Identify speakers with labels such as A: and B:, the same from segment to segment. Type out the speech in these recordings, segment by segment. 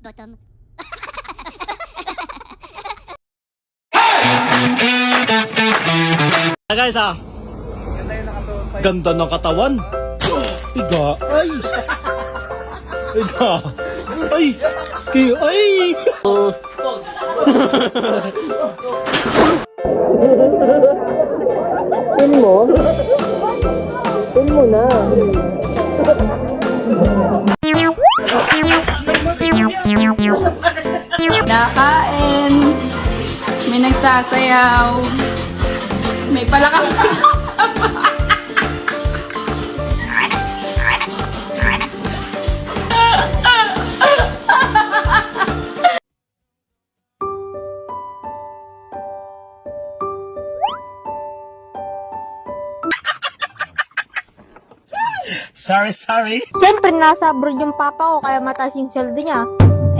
A: bottom.
B: Guys ganda ng katawan. Iga, ay. Iga, ay. Ay.
C: Pin mo na.
D: Nakain, may nagsasayaw, may palakang
B: Sorry.
E: Siyempre, nasa abroad yung papa ko, kaya mataas yung sweldo niya.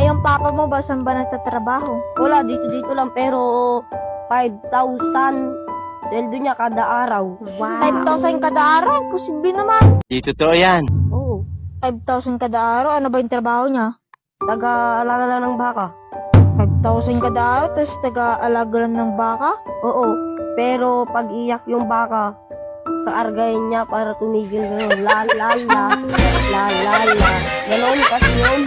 E: Eh, yung papa mo ba, saan ba nagtatrabaho? Wala, dito lang, pero 5,000 sweldo niya kada araw. Wow. 5,000 kada araw? Posible naman.
C: Di totoo yan.
E: Oo. 5,000 kada araw? Ano ba yung trabaho niya? Taga-alaga lang ng baka. 5,000 kada araw, tapos taga-alaga lang ng baka? Oo. Pero pag iyak yung baka, kaargayin niya para tumigil gano'n. La la la, la la la. Gano'n kasi yun.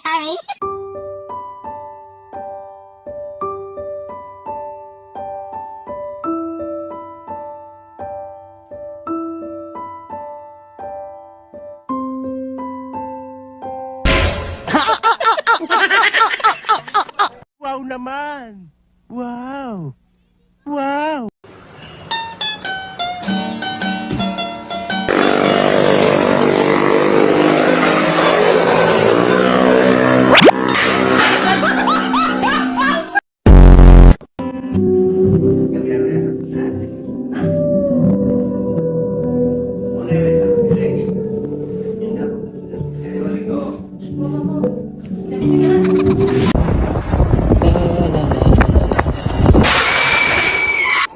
A: Sorry.
B: Wow naman. Wow.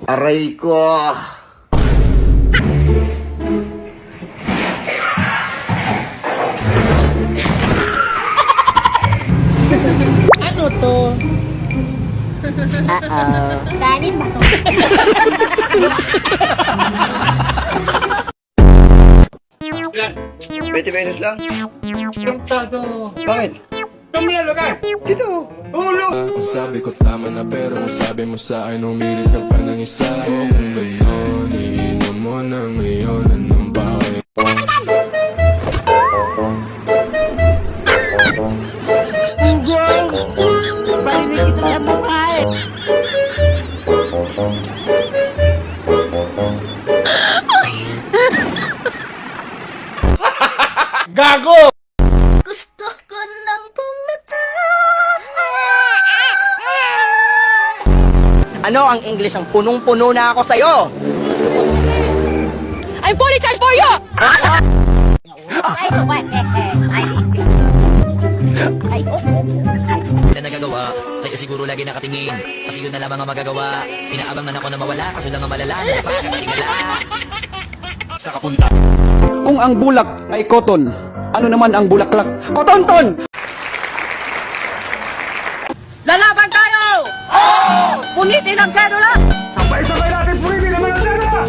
F: Aray ko!
D: ano to?
A: Kanin ba to?
F: 20 pesos lang. Bakit?
G: Sabi ko tama na pero sabi mo sa akin umilit ka pa ng isa. O kung gayon, iinom mo na ngayon. Anong bakit?
B: Gago!
A: Gusto ko nang pumita.
C: Ano ang English? Ang punong-puno na ako sa'yo.
D: I'm fully charged for you!
H: Wala nagagawa, kaya siguro lagi nakatingin. Kasi yun na lamang ang magagawa. Inaabangan ako na mawala, kaso lang ang malala. Napakatingala. Sa kapunta.
I: Kung ang bulak ay cotton, ano naman ang bulaklak? Kotonton!
D: Lalaban tayo! Oo! Punitin ang sedula!
I: Sabay-sabay natin puritin ang mga sena!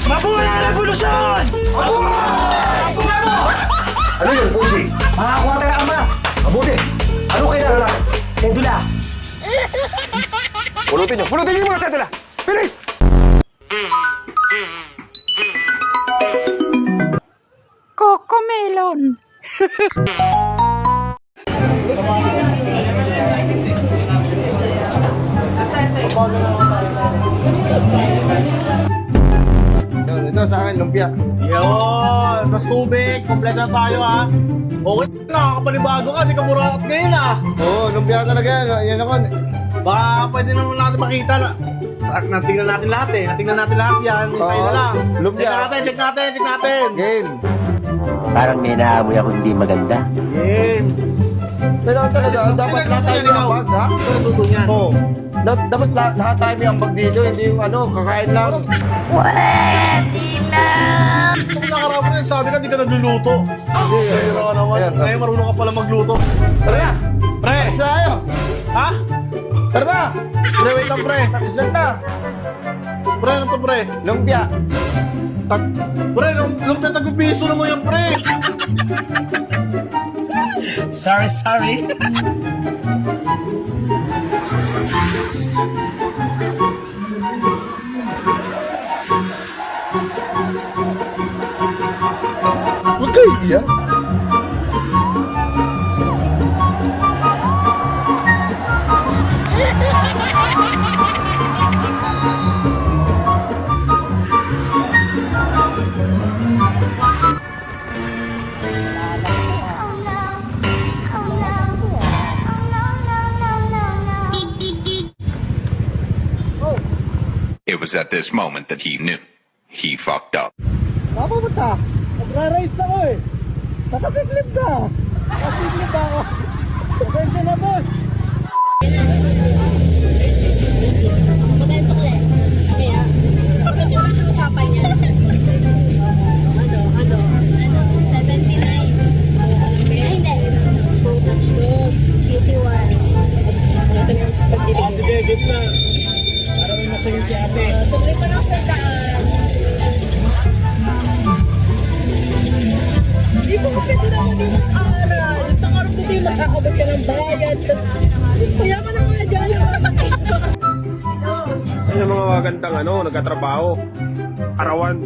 I: Mabuhay ang revolusyon! Mabuhay mo!
F: Ano yun, Pusi?
I: Mga kwartera amas!
F: Mabuti! Ano kailangan natin?
I: Sedula!
F: Pulutin niyo yung mga sedula! Bilis!
D: Cocomelon!
F: Ito sa akin, lumpia.
B: Yun, tas tubig, kompleto na tayo ha. Okay, nakakapanibago ka, di ka murakat ngayon ha.
F: Oo, lumpia talaga yan. Yan ako.
B: Baka pwede naman natin makita na natingnan natin lahat eh. Natingnan natin lahat yan. Tayo na lang.
F: Lumpia.
B: Check natin.
F: Game.
C: Parang may naamoy ako hindi maganda.
B: Game.
F: Kailangan talaga, dapat lahat tayo may ambag, ha?
B: Ito natuto niyan. Oo.
F: Dapat lahat tayo may ambag dito, hindi yung kakain lang.
B: Kung nakarapin yan, sabi ka, di ka nagluluto. Pero naman,
F: Ayan,
B: ngayon marunong ka pala magluto.
F: Tara na!
B: Pre!
F: Isa tayo!
B: Ha?
F: Tara na!
B: Pre, wait lang, pre.
F: Takisan na!
B: Pre, ano to, pre?
F: Lumpia!
B: Pre, lumpia tag-piso naman yan, pre.
H: Sorry.
F: Huwag kayo iiyak!
J: It was at this moment that he knew. He fucked up.
B: Mapupunta. Nagra-rides ako eh. Nakasiklip ka. Nakasiklip ako. Pasensya na, boss.
A: Magkano sukle? Kaya, ito na ang usapan niya. Ano? 79. Ay, hindi. Tapos, 81.
B: Sige, gitna. Para may masayang si ate.
A: Sukle pa ng pagkaan.
D: Hindi mo kasi naman yung mag-aaral. Pangarap ko sa'yo makakabot ka ng bayad. Kaya ka na mga dyan.
I: Ano mga magandang nagkatrabaho. Arawan.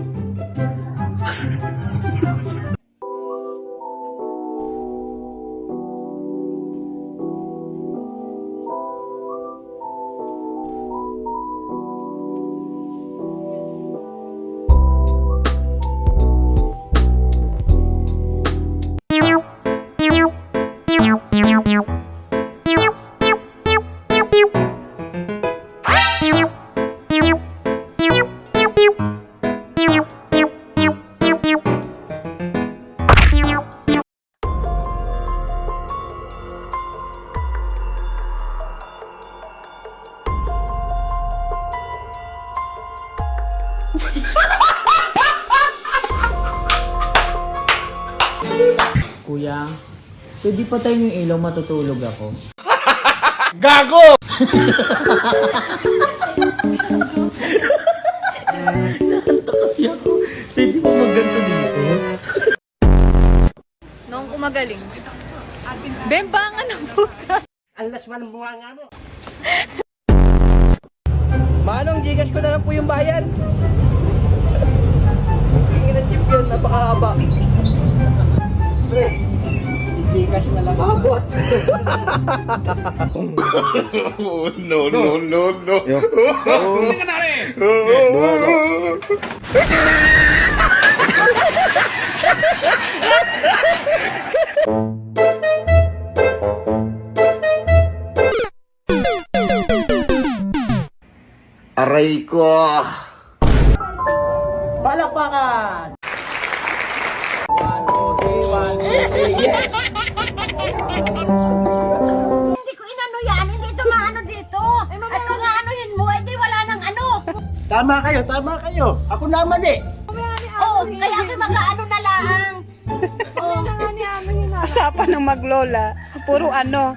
K: Kuya, pwede pa tayo yung ilaw, matutulog ako.
B: Gago!
K: Nahanto kasi ako. Pwede mo magganto dito?
D: Noong kumagaling. Bembangan ng puta.
C: Manong, Gcash ko na lang po yung bayad. Tingin ng jeep yun, napakahaba. Pre, i-Gcash na lang. Abot!
F: No. Aray ko!
K: Palakpakan!
A: Hindi ko inano yan. Hindi ito maano dito. At kung aanohin mo, edi wala nang ano.
B: Tama kayo. Ako naman eh.
A: Oo, kaya ako mag-ano na lang.
D: Usapan ng maglola. Puro ano.